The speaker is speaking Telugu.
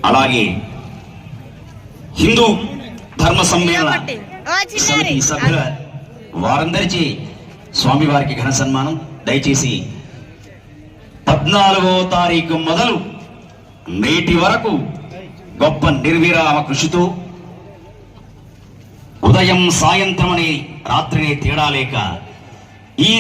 అలాగే హిందూ ధర్మ సమ్మేళన సమితి సభ్యుల వారందరికీ స్వామివారికి ఘన సన్మానం. దయచేసి 14వ తారీఖు మొదలు నేటి వరకు గొప్ప నిర్విరామ కృషితో ఉదయం సాయంత్రం అనే రాత్రినే తేడా లేక ఈ